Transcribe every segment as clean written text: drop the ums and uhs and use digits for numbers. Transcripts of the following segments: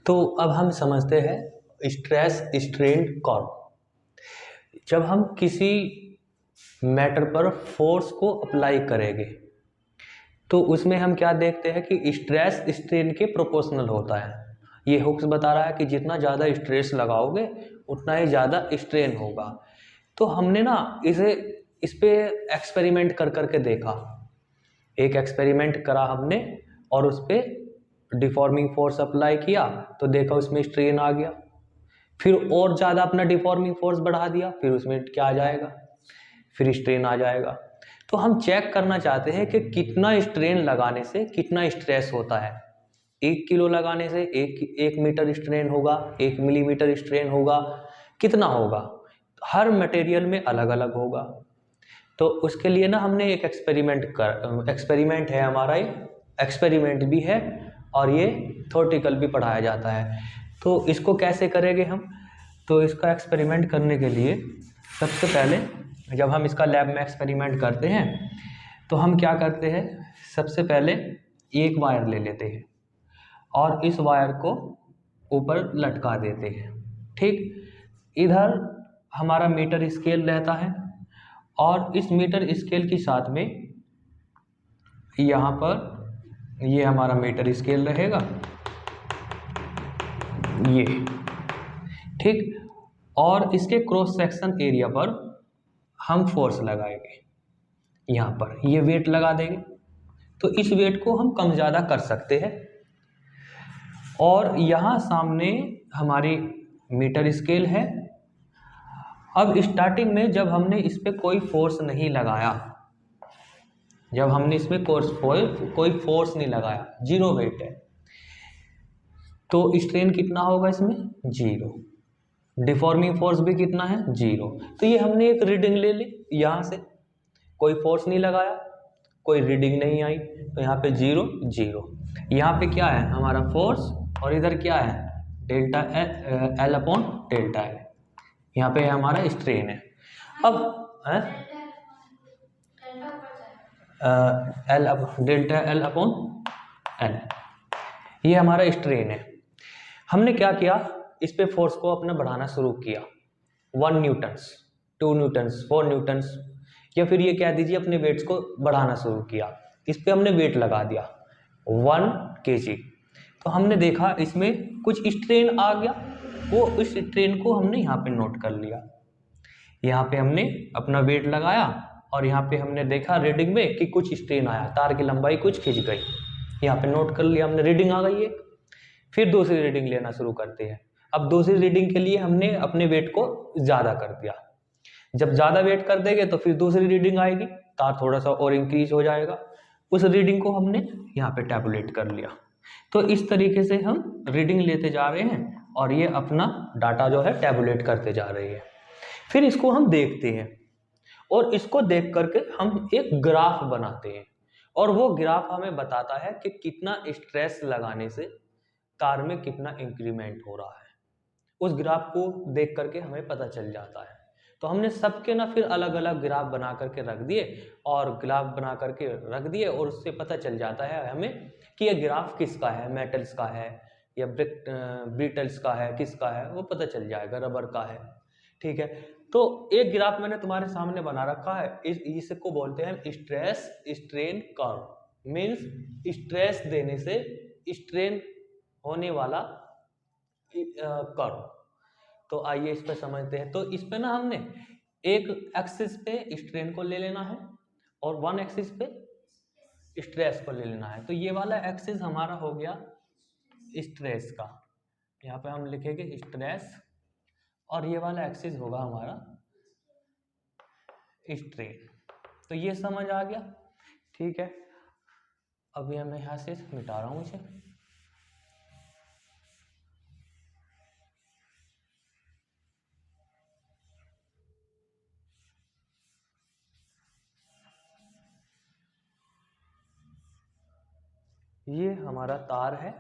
तो अब हम समझते हैं स्ट्रेस स्ट्रेन कर्व। जब हम किसी मैटर पर फोर्स को अप्लाई करेंगे तो उसमें हम क्या देखते हैं कि स्ट्रेस स्ट्रेन के प्रोपोर्शनल होता है। ये हुक्स बता रहा है कि जितना ज़्यादा स्ट्रेस लगाओगे उतना ही ज़्यादा स्ट्रेन होगा। तो हमने ना इस पे एक्सपेरिमेंट कर करके देखा। एक एक्सपेरिमेंट करा हमने और उस पर डिफॉर्मिंग फोर्स अप्लाई किया तो देखा उसमें स्ट्रेन आ गया। फिर और ज़्यादा अपना डिफॉर्मिंग फोर्स बढ़ा दिया, फिर उसमें क्या आ जाएगा, फिर स्ट्रेन आ जाएगा। तो हम चेक करना चाहते हैं कि कितना स्ट्रेन लगाने से कितना स्ट्रेस होता है। 1 किलो लगाने से 1 मीटर स्ट्रेन होगा, 1 मिलीमीटर स्ट्रेन होगा, कितना होगा? हर मटेरियल में अलग अलग होगा। तो उसके लिए ना हमने एक एक्सपेरिमेंट है हमारा, ये एक्सपेरिमेंट भी है और ये थ्योरेटिकल भी पढ़ाया जाता है। तो इसको कैसे करेंगे हम? तो इसका एक्सपेरिमेंट करने के लिए सबसे पहले जब हम इसका लैब में एक्सपेरिमेंट करते हैं तो हम क्या करते हैं, सबसे पहले एक वायर ले लेते हैं और इस वायर को ऊपर लटका देते हैं। ठीक, इधर हमारा मीटर स्केल रहता है और इस मीटर स्केल के साथ में यहाँ पर ये हमारा मीटर स्केल रहेगा, ये ठीक। और इसके क्रॉस सेक्शन एरिया पर हम फोर्स लगाएंगे, यहाँ पर ये वेट लगा देंगे। तो इस वेट को हम कम ज़्यादा कर सकते हैं। और यहाँ सामने हमारी मीटर स्केल है। अब स्टार्टिंग में जब हमने इस पर कोई फोर्स नहीं लगाया, जब हमने इसमें कोई फोर्स नहीं लगाया, जीरो वेट है, तो स्ट्रेन कितना होगा इसमें? जीरो। डिफॉर्मिंग फोर्स भी कितना है? जीरो। तो ये हमने एक रीडिंग ले ली, यहाँ से कोई फोर्स नहीं लगाया, कोई रीडिंग नहीं आई, तो यहाँ पे जीरो जीरो। यहाँ पे क्या है हमारा फोर्स और इधर क्या है? Delta L upon delta L. यहाँ पे हमारा स्ट्रेन है। अब डेल्टा एल अपॉन एल, ये हमारा स्ट्रेन है। हमने क्या किया, इस पे फोर्स को अपना बढ़ाना शुरू किया। 1 न्यूटन्स, 2 न्यूटन्स, 4 न्यूटन्स, या फिर ये कह दीजिए अपने वेट्स को बढ़ाना शुरू किया। इस पे हमने वेट लगा दिया 1 kg। तो हमने देखा इसमें कुछ स्ट्रेन आ गया, वो इस स्ट्रेन को हमने यहाँ पे नोट कर लिया। यहाँ पे हमने अपना वेट लगाया और यहाँ पे हमने देखा रीडिंग में कि कुछ स्ट्रेन आया, तार की लंबाई कुछ खिंच गई। यहाँ पे नोट कर लिया हमने, रीडिंग आ गई है। फिर दूसरी रीडिंग लेना शुरू करते हैं। अब दूसरी रीडिंग के लिए हमने अपने वेट को ज़्यादा कर दिया। जब ज़्यादा वेट कर देंगे तो फिर दूसरी रीडिंग आएगी, तार थोड़ा सा और इंक्रीज हो जाएगा। उस रीडिंग को हमने यहाँ पे टैबुलेट कर लिया। तो इस तरीके से हम रीडिंग लेते जा रहे हैं और ये अपना डाटा जो है टैबुलेट करते जा रही है। फिर इसको हम देखते हैं और इसको देख करके हम एक ग्राफ बनाते हैं और वो ग्राफ हमें बताता है कि कितना स्ट्रेस लगाने से तार में कितना इंक्रीमेंट हो रहा है। उस ग्राफ को देख करके हमें पता चल जाता है। तो हमने सबके ना फिर अलग अलग ग्राफ बना करके रख दिए और ग्राफ बना करके रख दिए और उससे पता चल जाता है हमें कि ये ग्राफ किसका है, मेटल्स का है या ब्रिटल्स का है, किसका है वो पता चल जाएगा, रबर का है। ठीक है, तो एक ग्राफ मैंने तुम्हारे सामने बना रखा है, इसको बोलते हैं stress strain curve. Means stress देने से स्ट्रेन होने वाला कर्व। तो आइए इस पे समझते हैं। तो इस पे ना हमने एक एक्सिस पे स्ट्रेन को ले लेना है और 1 एक्सिस पे स्ट्रेस को ले लेना है। तो ये वाला एक्सिस हमारा हो गया स्ट्रेस का, यहाँ पे हम लिखेंगे स्ट्रेस, और ये वाला एक्सिस होगा हमारा स्ट्रेन। तो ये समझ आ गया, ठीक है। अभी मैं यहाँ से मिटा रहा हूँ इसे। ये हमारा तार है,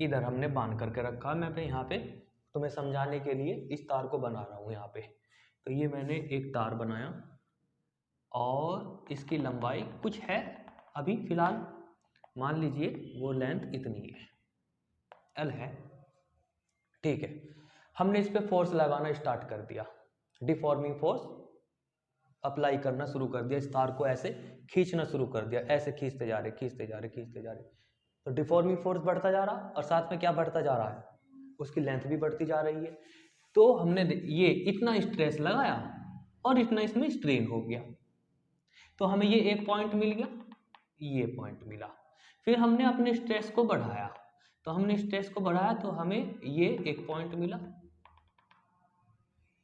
इधर हमने बांध करके रखा है। मैं पे यहाँ पे तुम्हें समझाने के लिए इस तार को बना रहा हूँ यहाँ पे। तो ये मैंने एक तार बनाया और इसकी लंबाई कुछ है, अभी फिलहाल मान लीजिए वो लेंथ इतनी है। L है, ठीक है। हमने इस पे फोर्स लगाना स्टार्ट कर दिया, डिफॉर्मिंग फोर्स अप्लाई करना शुरू कर दिया, इस तार को ऐसे खींचना शुरू कर दिया, ऐसे खींचते जा रहे खींचते जा रहे खींचते जा रहे, तो डिफॉर्मिंग फोर्स बढ़ता जा रहा और साथ में क्या बढ़ता जा रहा है, उसकी लेंथ भी बढ़ती जा रही है। तो हमने ये इतना स्ट्रेस लगाया और इतना इसमें स्ट्रेन हो गया, तो हमें ये एक पॉइंट मिल गया, ये पॉइंट मिला। फिर हमने अपने स्ट्रेस को बढ़ाया, तो हमने स्ट्रेस को बढ़ाया तो हमें ये एक पॉइंट मिला,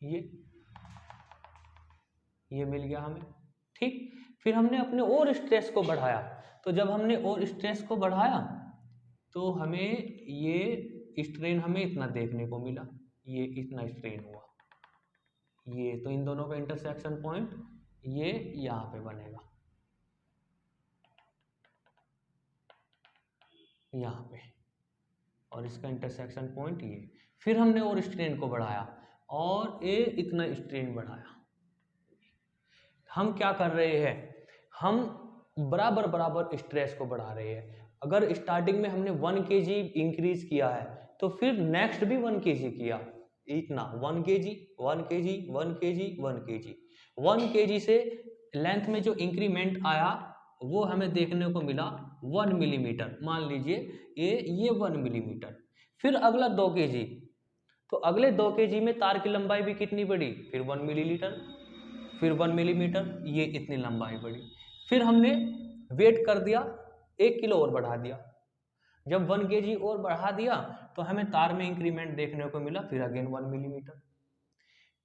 ये मिल गया हमें, ठीक। फिर हमने अपने और स्ट्रेस को बढ़ाया, तो जब हमने और स्ट्रेस को बढ़ाया तो हमें ये स्ट्रेन हमें इतना देखने को मिला, ये इतना स्ट्रेन हुआ, ये तो इन दोनों का इंटरसेक्शन पॉइंट ये यहाँ पे बनेगा, यहाँ पे, और इसका इंटरसेक्शन पॉइंट ये। फिर हमने और स्ट्रेन को बढ़ाया और ये इतना स्ट्रेन बढ़ाया। हम क्या कर रहे हैं, हम बराबर बराबर स्ट्रेस को बढ़ा रहे हैं। अगर स्टार्टिंग में हमने 1 kg इंक्रीज किया है तो फिर नेक्स्ट भी 1 kg किया, इतना 1 kg 1 kg 1 kg 1 kg 1 kg से लेंथ में जो इंक्रीमेंट आया वो हमें देखने को मिला 1 मिलीमीटर, मान लीजिए ये 1 मिलीमीटर। फिर अगला 2 kg, तो अगले 2 kg में तार की लंबाई भी कितनी बढ़ी, फिर 1 मिलीमीटर, फिर 1 मिलीमीटर, ये इतनी लंबाई बढ़ी। फिर हमने वेट कर दिया, 1 किलो और बढ़ा दिया। जब 1 kg और बढ़ा दिया तो हमें तार में इंक्रीमेंट देखने को मिला, फिर अगेन 1 मिलीमीटर।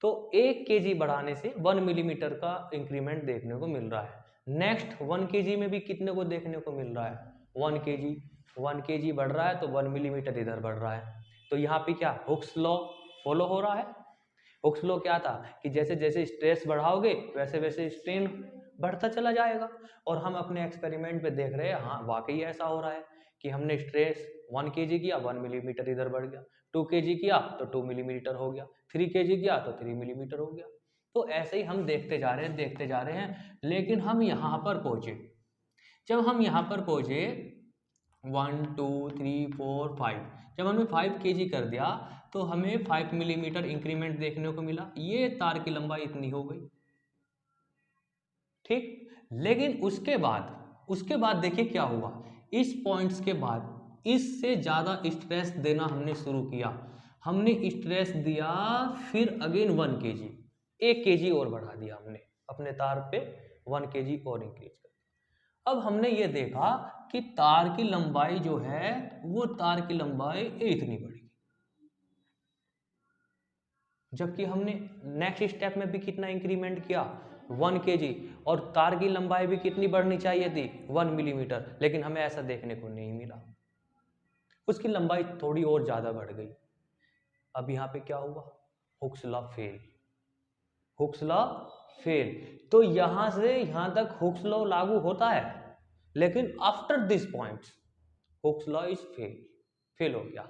तो 1 kg बढ़ाने से 1 मिलीमीटर का इंक्रीमेंट देखने को मिल रहा है। नेक्स्ट 1 kg में भी कितने को देखने को मिल रहा है, 1 kg बढ़ रहा है तो 1 मिलीमीटर इधर बढ़ रहा है। तो यहाँ पे क्या हुक्स लॉ फॉलो हो रहा है। हुक्स लॉ क्या था कि जैसे जैसे स्ट्रेस बढ़ाओगे वैसे वैसे स्ट्रेन बढ़ता चला जाएगा। और हम अपने एक्सपेरिमेंट पे देख रहे हैं, हाँ वाकई ऐसा हो रहा है कि हमने स्ट्रेस 1 kg किया 1 मिलीमीटर इधर बढ़ गया, 2 kg किया तो 2 मिलीमीटर हो गया, 3 kg किया तो 3 मिलीमीटर हो गया। तो ऐसे ही हम देखते जा रहे हैं, लेकिन हम यहाँ पर पहुँचे। जब हम यहाँ पर पहुँचे 1 2 3 4 5, जब हमने 5 kg कर दिया तो हमें 5 मिलीमीटर इंक्रीमेंट देखने को मिला, ये तार की लंबाई इतनी हो गई, ठीक। लेकिन उसके बाद देखिए क्या हुआ, इस पॉइंट्स के बाद इससे ज़्यादा स्ट्रेस देना हमने शुरू किया। हमने स्ट्रेस दिया, फिर अगेन 1 kg, 1 kg और बढ़ा दिया हमने अपने तार पे, 1 kg और इंक्रीज कर दिया। अब हमने ये देखा कि तार की लंबाई जो है वो तार की लंबाई इतनी बढ़ी, जबकि हमने नेक्स्ट स्टेप में भी कितना इंक्रीमेंट किया 1 kg, और तार की लंबाई भी कितनी बढ़नी चाहिए थी 1 मिलीमीटर, लेकिन हमें ऐसा देखने को नहीं मिला, उसकी लंबाई थोड़ी और ज़्यादा बढ़ गई। अब यहाँ पे क्या हुआ, Hooke's law fail, Hooke's law fail. तो यहाँ से यहाँ तक हुक्स लॉ लागू होता है, लेकिन after this point Hooke's law is fail हो गया।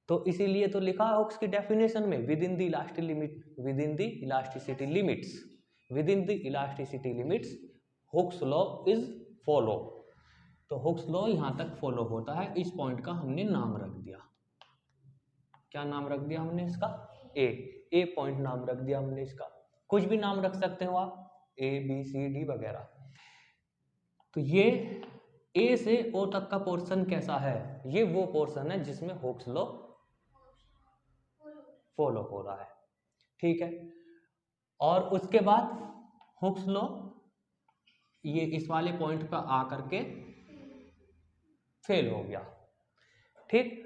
तो इसीलिए तो लिखा है हुक्स की डेफिनेशन में, with in the elastic limit, with in the elasticity limits, with in the elasticity limits Hooke's law is follow. तो हुक्स लॉ यहाँ तक फॉलो होता है। इस पॉइंट का हमने नाम रख दिया, क्या नाम रख दिया हमने इसका, ए पॉइंट नाम रख दिया हमने इसका। कुछ भी नाम रख सकते हो आप, ABCD वगैरह। तो ये ए से ओ तक का पोर्शन कैसा है, ये वो पोर्शन है जिसमें हुक्स लॉ फॉलो हो रहा है, ठीक है। और उसके बाद हुक्स लॉ ये इस वाले पॉइंट पर आकर के फेल हो गया, ठीक।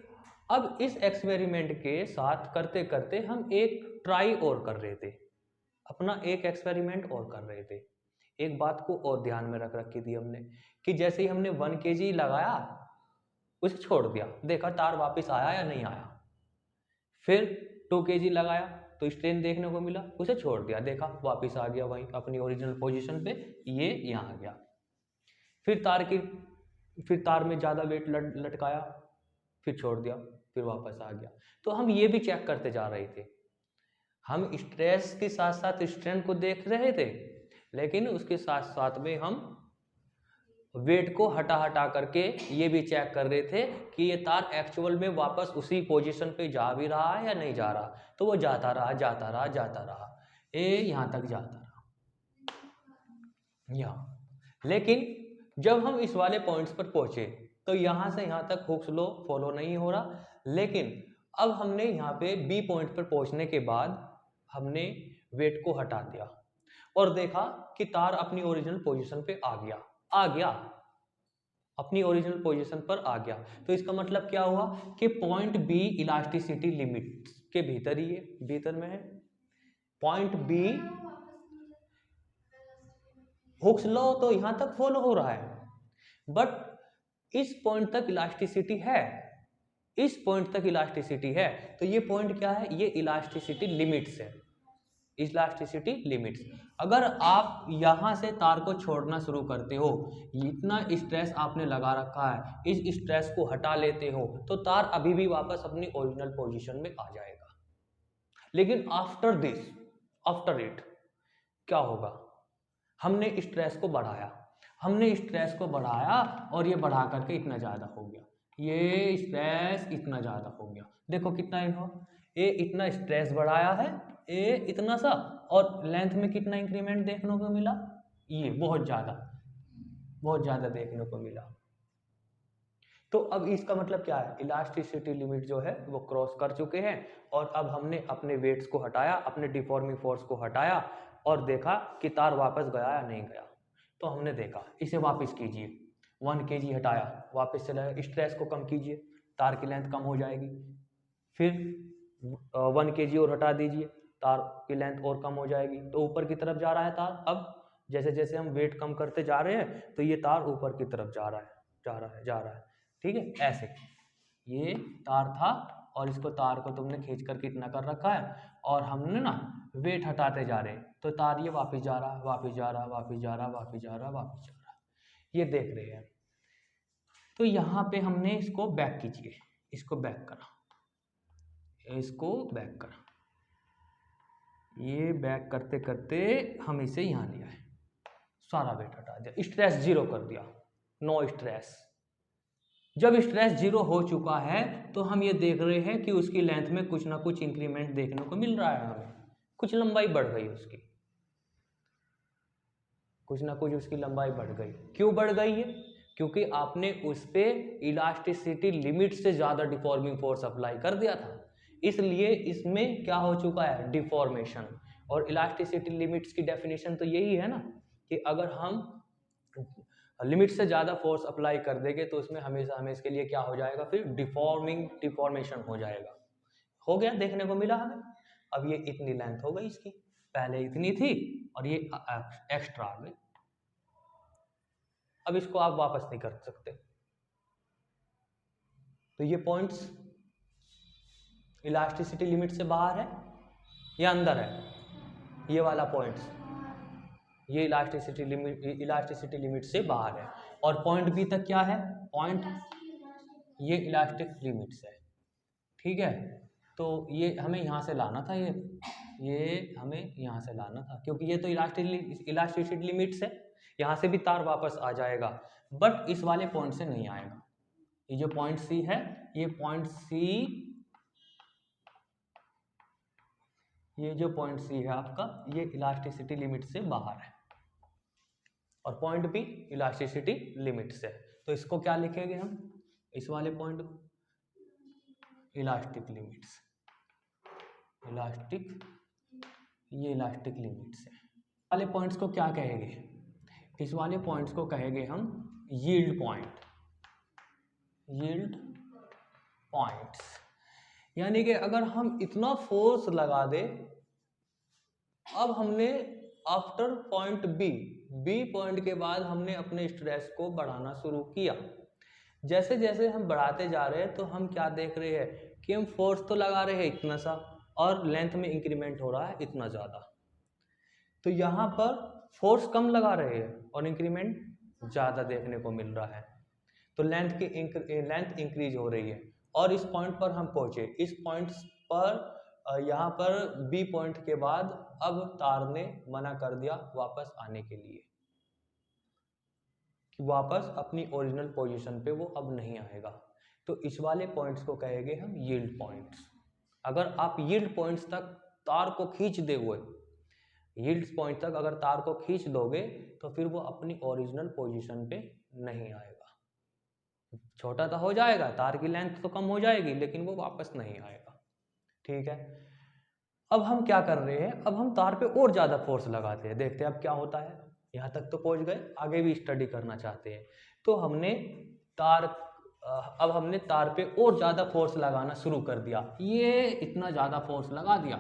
अब इस एक्सपेरिमेंट के साथ करते करते हम एक ट्राई और कर रहे थे, अपना एक एक्सपेरिमेंट और कर रहे थे। एक बात को और ध्यान में रख रखी थी हमने कि जैसे ही हमने 1 kg लगाया उसे छोड़ दिया, देखा तार वापस आया या नहीं आया। फिर 2 kg लगाया तो स्ट्रेन देखने को मिला, उसे छोड़ दिया, देखा वापस आ गया वहीं अपनी ओरिजिनल पोजीशन पे, ये यहाँ आ गया। फिर तार में ज़्यादा वेट लटकाया, फिर छोड़ दिया, फिर वापस आ गया। तो हम ये भी चेक करते जा रहे थे, हम स्ट्रेस के साथ साथ स्ट्रेन को देख रहे थे, लेकिन उसके साथ साथ में हम वेट को हटा हटा करके ये भी चेक कर रहे थे कि ये तार एक्चुअल में वापस उसी पोजीशन पे जा भी रहा है या नहीं जा रहा। तो वो जाता रहा जाता रहा जाता रहा, ये यहाँ तक जाता रहा यहाँ। लेकिन जब हम इस वाले पॉइंट्स पर पहुंचे तो यहाँ से यहाँ तक हुक्स लॉ फॉलो नहीं हो रहा। लेकिन अब हमने यहाँ पे बी पॉइंट पर पहुंचने के बाद हमने वेट को हटा दिया और देखा कि तार अपनी ओरिजिनल पोजीशन पे आ गया, अपनी ओरिजिनल पोजीशन पर आ गया। तो इसका मतलब क्या हुआ कि पॉइंट बी इलास्टिसिटी लिमिट के भीतर ही है, भीतर में है। पॉइंट बी हुक्स लॉ तो यहां तक फॉलो हो रहा है, बट इस पॉइंट तक इलास्टिसिटी है, इस पॉइंट तक इलास्टिसिटी है। तो ये पॉइंट क्या है, ये इलास्टिसिटी लिमिट्स है, इलास्टिसिटी लिमिट्स। अगर आप यहां से तार को छोड़ना शुरू करते हो, इतना स्ट्रेस आपने लगा रखा है, इस स्ट्रेस को हटा लेते हो तो तार अभी भी वापस अपनी ओरिजिनल पोजीशन में आ जाएगा। लेकिन आफ्टर दिस, आफ्टर इट क्या होगा, हमने स्ट्रेस को बढ़ाया, हमने स्ट्रेस को बढ़ाया और ये बढ़ा करके इतना ज़्यादा हो गया, ये स्ट्रेस इतना ज़्यादा हो गया। देखो कितना इन्हो ये इतना स्ट्रेस बढ़ाया है, ये इतना सा, और लेंथ में कितना इंक्रीमेंट देखने को मिला, ये बहुत ज़्यादा देखने को मिला। तो अब इसका मतलब क्या है, इलास्टिसिटी लिमिट जो है वो क्रॉस कर चुके हैं और अब हमने अपने वेट्स को हटाया, अपने डिफॉर्मिंग फोर्स को हटाया और देखा कि तार वापस गया या नहीं गया। तो हमने देखा इसे वापस कीजिए, 1 kg हटाया, वापस चला, स्ट्रेस को कम कीजिए, तार की लेंथ कम हो जाएगी। फिर 1 kg और हटा दीजिए, तार की लेंथ और कम हो जाएगी। तो ऊपर की तरफ जा रहा है तार। अब जैसे जैसे हम वेट कम करते जा रहे हैं तो ये तार ऊपर की तरफ जा रहा है, जा रहा है, जा रहा है। ठीक है, ऐसे ये तार था और इसको तार को तुमने खींच कर कितना कर रखा है और हमने ना वेट हटाते जा रहे हैं तो तार ये वापस जा रहा, वापस जा रहा, वापस जा रहा, वापस जा रहा, वापस जा रहा, ये देख रहे हैं। तो यहाँ पे हमने इसको बैक कीजिए, इसको बैक करा, इसको बैक करा, ये बैक करते करते हम इसे यहाँ लिया है, सारा वेट हटा दिया, स्ट्रेस जीरो कर दिया, नो स्ट्रेस। जब स्ट्रेस जीरो हो चुका है तो हम ये देख रहे हैं कि उसकी लेंथ में कुछ ना कुछ इंक्रीमेंट देखने को मिल रहा है, हमें कुछ लंबाई बढ़ गई उसकी, कुछ ना कुछ उसकी लंबाई बढ़ गई। क्यों बढ़ गई है, क्योंकि आपने उस पे इलास्टिसिटी लिमिट से ज़्यादा डिफॉर्मिंग फोर्स अप्लाई कर दिया था, इसलिए इसमें क्या हो चुका है, डिफॉर्मेशन। और इलास्टिसिटी लिमिट्स की डेफिनेशन तो यही है ना कि अगर हम लिमिट से ज़्यादा फोर्स अप्लाई कर देंगे तो उसमें हमेशा हमें इसके लिए क्या हो जाएगा, फिर डिफॉर्मेशन हो जाएगा। हो गया, देखने को मिला हमें। अब ये इतनी लेंथ हो गई इसकी, पहले इतनी थी और ये एक्स्ट्रा आ गई। अब इसको आप वापस नहीं कर सकते। तो ये पॉइंट्स इलास्टिसिटी लिमिट से बाहर है या अंदर है, ये वाला पॉइंट्स ये इलास्टिसिटी लिमिट से बाहर है। और पॉइंट बी तक क्या है, पॉइंट ये इलास्टिक लिमिट्स है। ठीक है, तो ये हमें यहाँ से लाना था, ये हमें यहाँ से लाना था, क्योंकि ये तो इलास्टिसिटी लिमिट्स है, यहाँ से भी तार वापस आ जाएगा, बट इस वाले पॉइंट से नहीं आएगा। ये जो पॉइंट सी है, ये पॉइंट सी, ये जो पॉइंट सी है आपका, ये इलास्टिसिटी लिमिट से बाहर है और पॉइंट बी इलास्टिसिटी लिमिट से। तो इसको क्या लिखेंगे हम, इस वाले पॉइंट को इलास्टिक लिमिट्स, इलास्टिक, ये इलास्टिक लिमिट्स है। वाले पॉइंट्स को क्या कहेंगे, इस वाले पॉइंट्स को कहेंगे हम यील्ड पॉइंट, यील्ड पॉइंट्स। यानी कि अगर हम इतना फोर्स लगा दे, अब हमने आफ्टर पॉइंट बी पॉइंट के बाद हमने अपने स्ट्रेस को बढ़ाना शुरू किया। जैसे जैसे हम बढ़ाते जा रहे हैं तो हम क्या देख रहे हैं कि हम फोर्स तो लगा रहे हैं इतना सा और लेंथ में इंक्रीमेंट हो रहा है इतना ज़्यादा। तो यहाँ पर फोर्स कम लगा रहे हैं और इंक्रीमेंट ज़्यादा देखने को मिल रहा है, तो लेंथ इंक्रीज हो रही है। और इस पॉइंट पर हम पहुँचे, इस पॉइंट पर यहाँ पर बी पॉइंट के बाद अब तार ने मना कर दिया वापस आने के लिए, कि वापस अपनी ओरिजिनल पोजीशन पे वो अब नहीं आएगा। तो इस वाले पॉइंट्स को कहेंगे हम यील्ड पॉइंट्स। अगर आप यील्ड पॉइंट्स तक तार को खींच दोगे, यील्ड पॉइंट तक अगर तार को खींच दोगे तो फिर वो अपनी ओरिजिनल पोजीशन पे नहीं आएगा। छोटा तो हो जाएगा, तार की लेंथ तो कम हो जाएगी, लेकिन वो वापस नहीं आएगा। ठीक है, अब हम क्या कर रहे हैं, अब हम तार पे और ज़्यादा फोर्स लगाते हैं, देखते हैं अब क्या होता है। यहाँ तक तो पहुँच गए, आगे भी स्टडी करना चाहते हैं। तो हमने अब हमने तार पे और ज़्यादा फोर्स लगाना शुरू कर दिया। ये इतना ज़्यादा फोर्स लगा दिया,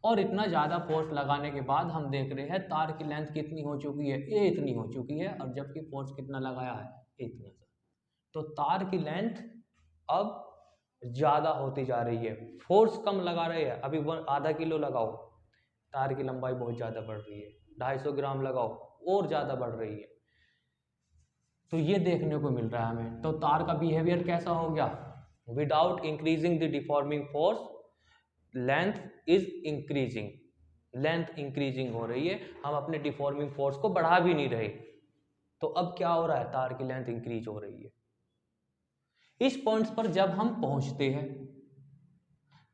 और इतना ज़्यादा फोर्स लगाने के बाद हम देख रहे हैं तार की लेंथ कितनी हो चुकी है, ये इतनी हो चुकी है, और जबकि फोर्स कितना लगाया है, इतना सा। तो तार की लेंथ अब ज़्यादा होती जा रही है, फोर्स कम लगा रहे हैं। अभी आधा किलो लगाओ, तार की लंबाई बहुत ज़्यादा बढ़ रही है। 250 ग्राम लगाओ, और ज़्यादा बढ़ रही है। तो ये देखने को मिल रहा है हमें। तो तार का बिहेवियर कैसा हो गया, without increasing the deforming force length is increasing, length increasing हो रही है, हम अपने डिफॉर्मिंग फोर्स को बढ़ा भी नहीं रहे। तो अब क्या हो रहा है, तार की लेंथ इंक्रीज हो रही है। इस पॉइंट्स पर जब हम पहुंचते हैं,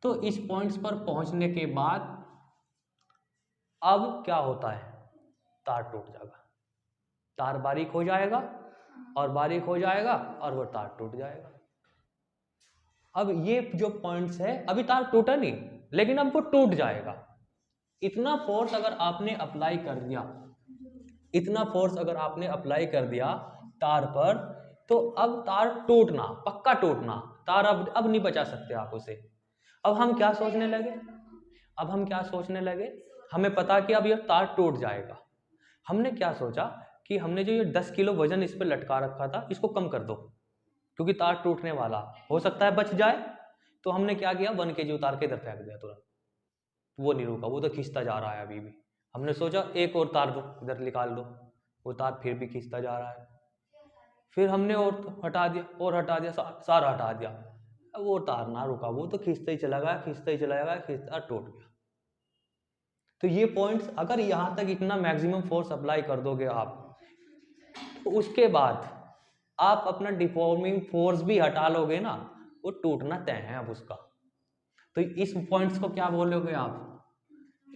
तो इस पॉइंट्स पर पहुंचने के बाद अब क्या होता है, तार टूट जाएगा, तार बारीक हो जाएगा, और बारीक हो जाएगा और वो तार टूट जाएगा। अब ये जो पॉइंट्स है, अभी तार टूटा नहीं, लेकिन अब वो टूट जाएगा। इतना फोर्स अगर आपने अप्लाई कर दिया, इतना फोर्स अगर आपने अप्लाई कर दिया तार पर, तो अब तार टूटना, पक्का टूटना, तार अब नहीं बचा सकते आप उसे। अब हम क्या सोचने लगे, अब हम क्या सोचने लगे, हमें पता कि अब ये तार टूट जाएगा। हमने क्या सोचा कि हमने जो ये 10 किलो वजन इस पर लटका रखा था, इसको कम कर दो, क्योंकि तार टूटने वाला हो सकता है बच जाए। तो हमने क्या किया, 1 kg उतार के इधर फेंक दिया तुरंत। वो नहीं रुका, वो तो खींचता जा रहा है अभी भी। हमने सोचा एक और तार दो, इधर निकाल दो, वो तार फिर भी खींचता जा रहा है। फिर हमने और हटा दिया, और हटा दिया, सारा हटा दिया, अब वो तार ना रुका, वो तो खींचता ही चला गया, खींचता ही चला गया, खींचता टूट गया। तो ये पॉइंट्स, अगर यहां तक इतना मैक्सिमम फोर्स अप्लाई कर दोगे आप, तो उसके बाद आप अपना डिफॉर्मिंग फोर्स भी हटा लोगे ना, वो टूटना तय है अब उसका। तो इस पॉइंट्स को क्या बोलोगे आप,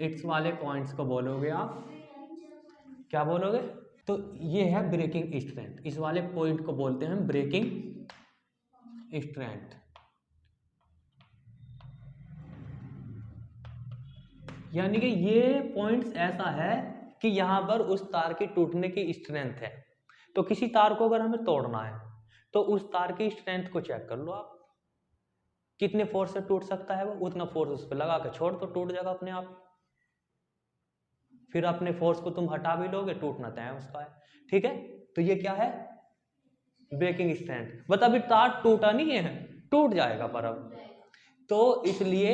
इट्स वाले पॉइंट्स को बोलोगे आप, क्या बोलोगे, तो ये है ब्रेकिंग स्ट्रेंथ। इस वाले पॉइंट को बोलते हैं ब्रेकिंग स्ट्रेंथ। यानी कि ये पॉइंट्स ऐसा है कि यहां पर उस तार की टूटने की स्ट्रेंथ है। तो किसी तार को अगर हमें तोड़ना है, तो उस तार की स्ट्रेंथ को चेक कर लो आप, कितने फोर्स से टूट सकता है वो, उतना फोर्स उस पर लगा के छोड़ तो टूट जाएगा अपने आप। फिर अपने फोर्स को तुम हटा भी लोगे, टूटना तय है उसका है। ठीक है, तो ये क्या है, ब्रेकिंग स्ट्रेंथ। बता अभी तार टूटा नहीं है, टूट जाएगा पर अब। तो इसलिए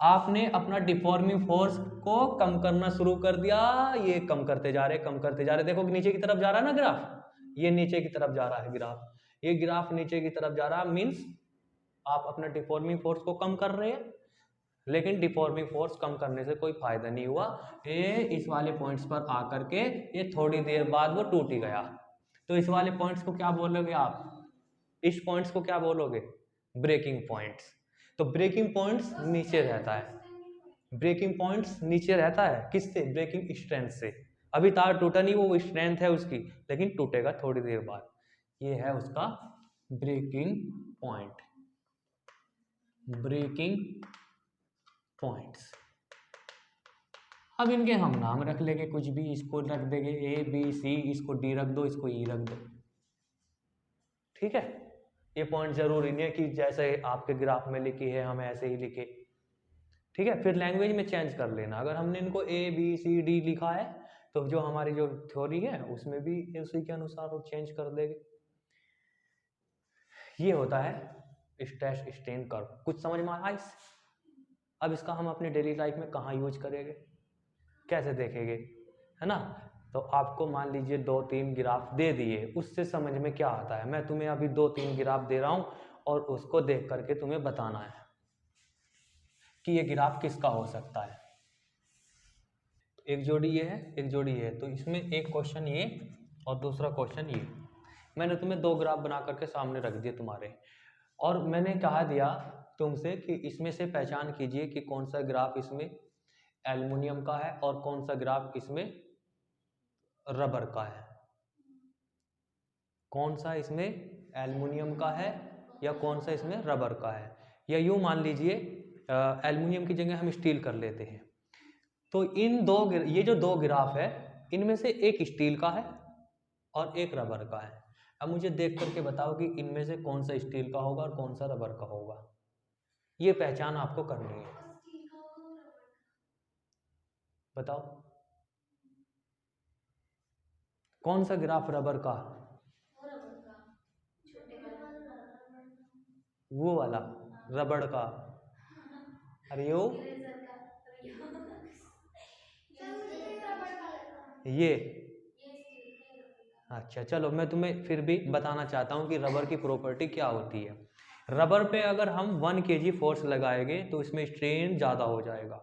आपने अपना डिफॉर्मिंग फोर्स को कम करना शुरू कर दिया। ये कम करते जा रहे, कम करते जा रहे, देखो नीचे की तरफ जा रहा है ना ग्राफ, ये नीचे की तरफ जा रहा है ग्राफ, ये ग्राफ नीचे की तरफ जा रहा है, मीन्स आप अपना डिफॉर्मिंग फोर्स को कम कर रहे हैं। लेकिन डिफॉर्मिंग फोर्स कम करने से कोई फायदा नहीं हुआ, ये इस वाले पॉइंट्स पर आकर के ये थोड़ी देर बाद वो टूट ही गया। तो इस वाले पॉइंट्स को क्या बोलोगे आप, इस पॉइंट्स को क्या बोलोगे, ब्रेकिंग पॉइंट्स। तो ब्रेकिंग पॉइंट्स नीचे रहता है, ब्रेकिंग पॉइंट्स नीचे रहता है किससे, ब्रेकिंग स्ट्रेंथ से। अभी तार टूटा नहीं, वो स्ट्रेंथ है उसकी, लेकिन टूटेगा थोड़ी देर बाद। ये है उसका ब्रेकिंग पॉइंट, ब्रेकिंग पॉइंट्स। अब इनके हम नाम रख लेंगे कुछ भी, इसको रख देंगे ए बी सी, इसको डी रख दो, इसको ई रख दो। ठीक है, ये पॉइंट जरूरी नहीं है कि जैसे आपके ग्राफ में लिखी है हम ऐसे ही लिखे। ठीक है, फिर लैंग्वेज में चेंज कर लेना। अगर हमने इनको ए बी सी डी लिखा है, तो जो हमारी जो थ्योरी है उसमें भी उसी के अनुसार वो चेंज कर देंगे। ये होता है स्ट्रेस स्ट्रेन कर्व। कुछ समझ में आया इससे? अब इसका हम अपनी डेली लाइफ में कहाँ यूज करेंगे, कैसे देखेंगे, है ना। तो आपको मान लीजिए 2-3 ग्राफ दे दिए, उससे समझ में क्या आता है, मैं तुम्हें अभी 2-3 ग्राफ दे रहा हूं, और उसको देख करके तुम्हें बताना है कि ये ग्राफ किसका हो सकता है। एक जोड़ी ये है, एक जोड़ी ये है, तो इसमें एक क्वेश्चन ये और दूसरा क्वेश्चन ये। मैंने तुम्हें 2 ग्राफ बना करके सामने रख दिए तुम्हारे, और मैंने कहा दिया तुमसे कि इसमें से पहचान कीजिए कि कौन सा ग्राफ इसमें एल्युमिनियम का है और कौन सा ग्राफ इसमें रबर का है। कौन सा इसमें एल्युमिनियम का है या कौन सा इसमें रबर का है, या यूँ मान लीजिए एल्युमिनियम की जगह हम स्टील कर लेते हैं। तो ये जो 2 ग्राफ है, इनमें से एक स्टील का है और एक रबर का है। अब मुझे देख करके बताओ कि इनमें से कौन सा स्टील का होगा और कौन सा रबर का होगा। ये पहचान आपको करनी है, बताओ कौन सा ग्राफ रबर का, वो वाला रबड़ का, अरे यो ये, अच्छा चलो मैं तुम्हें फिर भी बताना चाहता हूँ कि रबर की प्रॉपर्टी क्या होती है। रबर पे अगर हम 1 kg फोर्स लगाएंगे तो इसमें स्ट्रेन ज़्यादा हो जाएगा,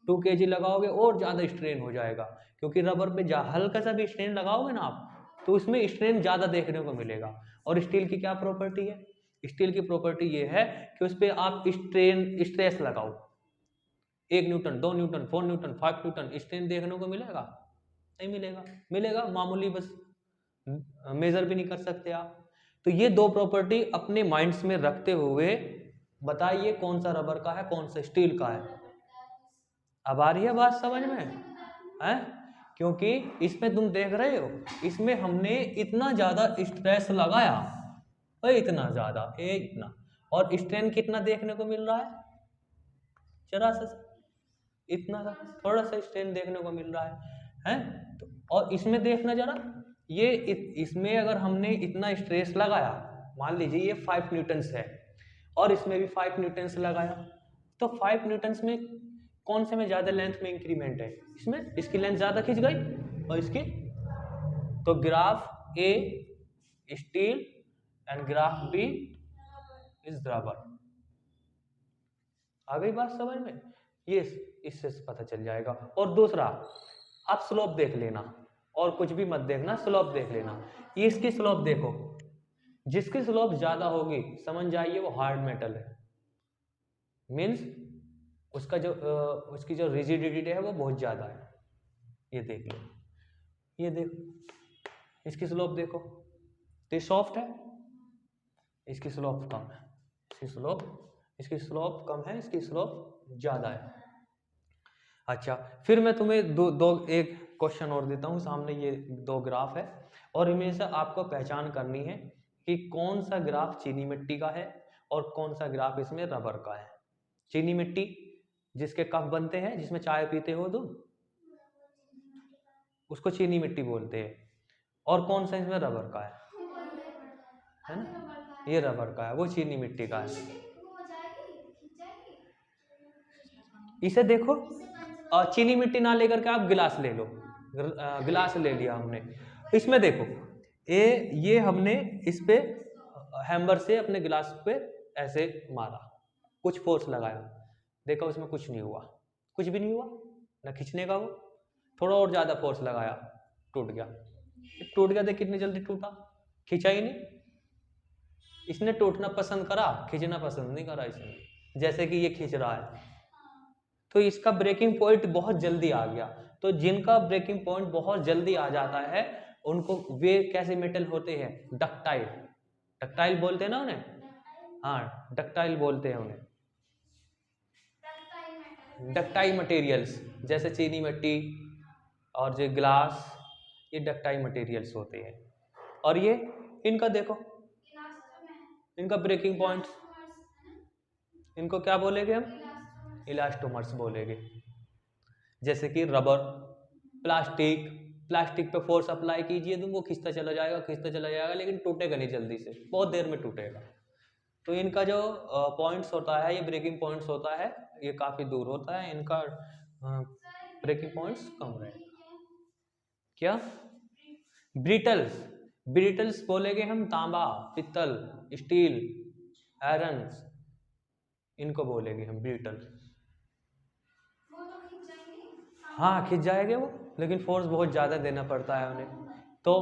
2 kg लगाओगे और ज़्यादा स्ट्रेन हो जाएगा, क्योंकि रबर पे हल्का सा भी स्ट्रेन लगाओगे ना आप तो उसमें स्ट्रेन ज़्यादा देखने को मिलेगा। और स्टील की क्या प्रॉपर्टी है, स्टील की प्रॉपर्टी ये है कि उस पर आप स्ट्रेस लगाओ, 1 Newton 2 Newton 4 Newton 5 Newton, strain देखने को मिलेगा, नहीं मिलेगा, मिलेगा मामूली, बस मेजर भी नहीं कर सकते आप। तो ये 2 प्रॉपर्टी अपने माइंड्स में रखते हुए बताइए कौन सा रबर का है कौन सा स्टील का है। अब आ रही है बात समझ में है, क्योंकि इसमें तुम देख रहे हो इसमें हमने इतना ज्यादा स्ट्रेस लगाया, इतना ज्यादा, इतना, और स्ट्रेन कितना देखने को मिल रहा है, जरा सा, इतना सा, थोड़ा सा स्ट्रेन देखने को मिल रहा है तो, और इसमें देखना जरा, ये इसमें अगर हमने इतना स्ट्रेस लगाया, मान लीजिए ये 5 न्यूटन्स है और इसमें भी 5 न्यूटन्स लगाया, तो 5 न्यूटन्स में कौन से में ज्यादा लेंथ में इंक्रीमेंट है, इसमें, इसकी लेंथ ज्यादा खिंच गई और इसकी, तो graph A steel and graph B is rubber. आ गई बात समझ में, ये इससे पता चल जाएगा। और दूसरा, आप स्लोप देख लेना और कुछ भी मत देखना, स्लोप देख लेना। ये इसकी स्लोप देखो, जिसकी स्लोप ज्यादा होगी समझ जाइए वो हार्ड मेटल है, मीन्स उसका जो उसकी जो रिजिडिटी है वो बहुत ज्यादा है। ये देख लो, ये देखो, इसकी स्लोप देखो, तो ये सॉफ्ट है, इसकी स्लोप कम है, इसकी स्लोप कम है, इसकी स्लोप ज्यादा है। अच्छा, फिर मैं तुम्हें एक क्वेश्चन और देता हूँ सामने, ये 2 ग्राफ है और इनमें से आपको पहचान करनी है कि कौन सा ग्राफ चीनी मिट्टी का है और कौन सा ग्राफ इसमें रबर का है। चीनी मिट्टी जिसके कप बनते हैं, जिसमें चाय पीते हो तुम, उसको चीनी मिट्टी बोलते हैं, और कौन सा इसमें रबर का है ना, ये रबर का है, वो चीनी मिट्टी का है। इसे देखो, चीनी मिट्टी ना लेकर के आप गिलास ले लो, गिलास ले लिया हमने, इसमें देखो ये हमने इस पे हैमर से अपने गिलास पे ऐसे मारा, कुछ फोर्स लगाया, देखा उसमें कुछ नहीं हुआ, कुछ भी नहीं हुआ ना खींचने का, वो थोड़ा और ज्यादा फोर्स लगाया, टूट गया, देख कितनी जल्दी टूटा, खींचा ही नहीं। इसने टूटना पसंद करा, खींचना पसंद नहीं करा इसने, जैसे कि ये खींच रहा है, तो इसका ब्रेकिंग पॉइंट बहुत जल्दी आ गया। तो जिनका ब्रेकिंग पॉइंट बहुत जल्दी आ जाता है उनको, वे कैसे मेटल होते हैं, डक्टाइल, डक्टाइल बोलते हैं ना उन्हें, हाँ डक्टाइल बोलते हैं उन्हें, डक्टाइल मटेरियल्स, जैसे चीनी मिट्टी और जो ग्लास, ये डक्टाइल मटेरियल्स होते हैं। और ये इनका देखो, इनका ब्रेकिंग पॉइंट, इनको क्या बोलेंगे हम, इलास्टोमर्स बोलेंगे। जैसे कि रबर, प्लास्टिक पे फोर्स अप्लाई कीजिए तो वो खींचता चला जाएगा, लेकिन टूटेगा नहीं जल्दी से, बहुत देर में टूटेगा। तो इनका जो पॉइंट्स होता है, ये ब्रेकिंग पॉइंट्स होता है, ये काफी दूर होता है, इनका ब्रेकिंग पॉइंट्स कम रहेगा। क्या, ब्रिटल्स बोलेंगे हम, तांबा, पित्तल, स्टील, आयरन, इनको बोलेंगे हम ब्रिटल। हाँ खिंच जाएंगे वो, लेकिन फोर्स बहुत ज्यादा देना पड़ता है उन्हें, तो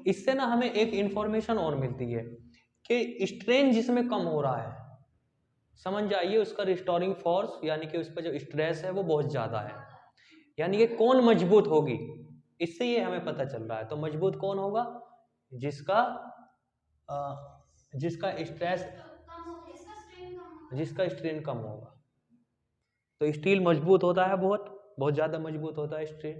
इससे ना हमें एक इंफॉर्मेशन और मिलती है कि स्ट्रेन जिसमें कम हो रहा है, समझ जाइए उसका रिस्टोरिंग फोर्स यानी कि उस पर जो स्ट्रेस है वो बहुत ज़्यादा है, यानी कि कौन मजबूत होगी, इससे ये हमें पता चल रहा है। तो मजबूत कौन होगा, जिसका स्ट्रेन कम होगा। तो स्टील मजबूत होता है, बहुत बहुत ज़्यादा मजबूत होता है स्टील।